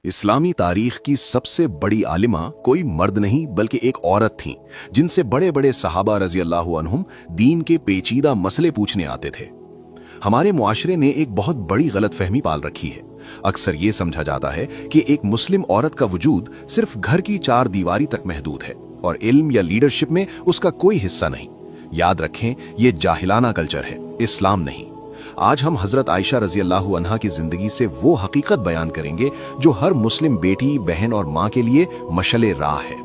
इस्लामी तारीख की सबसे बड़ी आलिमा कोई मर्द नहीं बल्कि एक औरत थीं, जिनसे बड़े बड़े सहाबा रजी अल्लाहु अन्हुम दीन के पेचीदा मसले पूछने आते थे। हमारे मुआशरे ने एक बहुत बड़ी गलतफहमी पाल रखी है। अक्सर ये समझा जाता है कि एक मुस्लिम औरत का वजूद सिर्फ घर की चार दीवारी तक महदूद है और इल्म या लीडरशिप में उसका कोई हिस्सा नहीं। याद रखें, ये जाहिलाना कल्चर है, इस्लाम नहीं। आज हम हजरत आयशा रजी अल्लाहु अन्हा की जिंदगी से वो हकीकत बयान करेंगे जो हर मुस्लिम बेटी, बहन और माँ के लिए मशले राह है।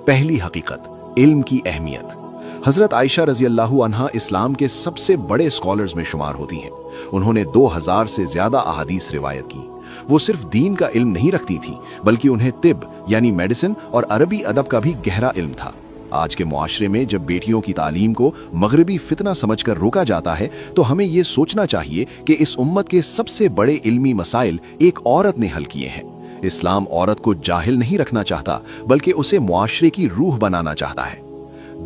पहली हकीकत, इल्म की अहमियत। हजरत आयशा रजी अल्लाहु अन्हा इस्लाम के सबसे बड़े स्कॉलर्स में शुमार होती हैं। उन्होंने 2000 से ज्यादा अहादीस रिवायत की। वो सिर्फ दीन का इल्म नहीं रखती थी, बल्कि उन्हें तिब यानी मेडिसिन और अरबी अदब का भी गहरा इल्म था। आज के मुआशरे में जब बेटियों की तालीम को मगरबी फितना समझकर रोका जाता है, तो हमें ये सोचना चाहिए कि इस उम्मत के सबसे बड़े इल्मी मसाइल एक औरत ने हल किए हैं। इस्लाम औरत को जाहिल नहीं रखना चाहता, बल्कि उसे मुआशरे की रूह बनाना चाहता है।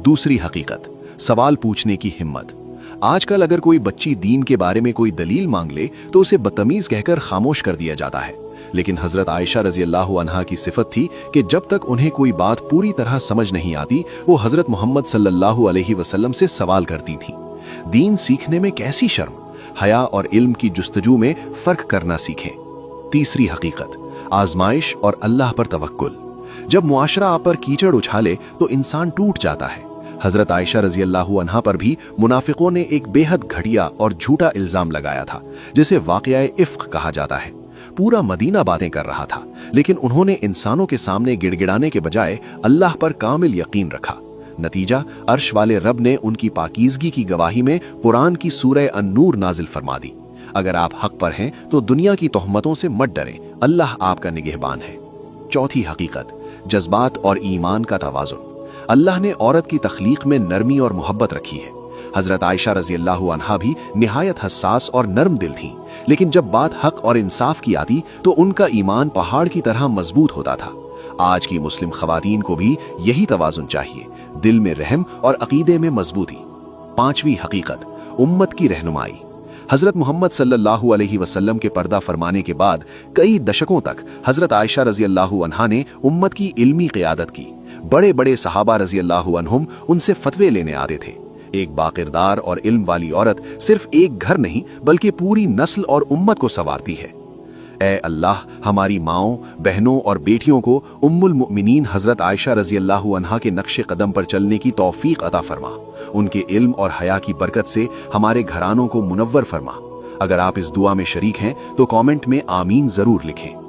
दूसरी हकीकत, सवाल पूछने की हिम्मत। आजकल अगर कोई बच्ची दीन के बारे में कोई दलील मांग ले तो उसे बदतमीज कहकर खामोश कर दिया जाता है। लेकिन हजरत आयशा रजी अल्लाहु अन्हा की सिफत थी कि जब तक उन्हें कोई बात पूरी तरह समझ नहीं आती, वो हजरत मोहम्मद सल्लल्लाहु अलैहि वसल्लम से सवाल करती थी। दीन सीखने में कैसी शर्म, हया और इल्म की जुस्तजू में फर्क करना सीखें। तीसरी हकीकत, आजमाइश और अल्लाह पर तवक्कुल। जब मुआशरा आप पर कीचड़ उछाले तो इंसान टूट जाता है। हजरत आयशा रजी अल्लाहु अन्हा पर भी मुनाफिकों ने एक बेहद घटिया और झूठा इल्जाम लगाया था, जिसे वाक़या इफ्क कहा जाता है। पूरा मदीना बातें कर रहा था, लेकिन उन्होंने इंसानों के सामने गिड़गिड़ाने के बजाय अल्लाह पर कामिल यकीन रखा। नतीजा, अर्श वाले रब ने उनकी पाकीज़गी की गवाही में कुरान की सूरह अन-नूर नाजिल फरमा दी। अगर आप हक पर हैं तो दुनिया की तोहमतों से मत डरें, अल्लाह आपका निगहबान है। चौथी हकीकत, जज्बात और ईमान का तवाज़ुन। अल्लाह ने औरत की तख्लीक में नरमी और मोहब्बत रखी है। हजरत आयशा रजी अल्लाहु अन्हा भी निहायत हसास और नरम दिल थीं, लेकिन जब बात हक और इंसाफ की आती तो उनका ईमान पहाड़ की तरह मजबूत होता था। आज की मुस्लिम खवातीन को भी यही तवाज़ुन चाहिए, दिल में रहम और अकीदे में मजबूती। पांचवी हकीकत, उम्मत की रहनुमाई। हजरत मोहम्मद सल्लल्लाहु अलैहि वसल्लम के पर्दा फरमाने के बाद कई दशकों तक हजरत आयशा रजी अल्लाहु अन्हा ने उम्मत की इल्मी क़ियादत की। बड़े बड़े सहाबा रजी अल्लाहु अन्हुम उनसे फतवे लेने आते थे। एक बाकिरदार और इल्म वाली औरत सिर्फ एक घर नहीं बल्कि पूरी नस्ल और उम्मत को संवारती है। ऐ अल्लाह, हमारी माओं, बहनों और बेटियों को उम्मुल मुमिनीन हजरत आयशा रजी अल्लाहु अन्हा के नक्शे कदम पर चलने की तौफीक अता फरमा। उनके इल्म और हया की बरकत से हमारे घरानों को मुनव्वर फरमा। अगर आप इस दुआ में शरीक हैं तो कमेंट में आमीन जरूर लिखें।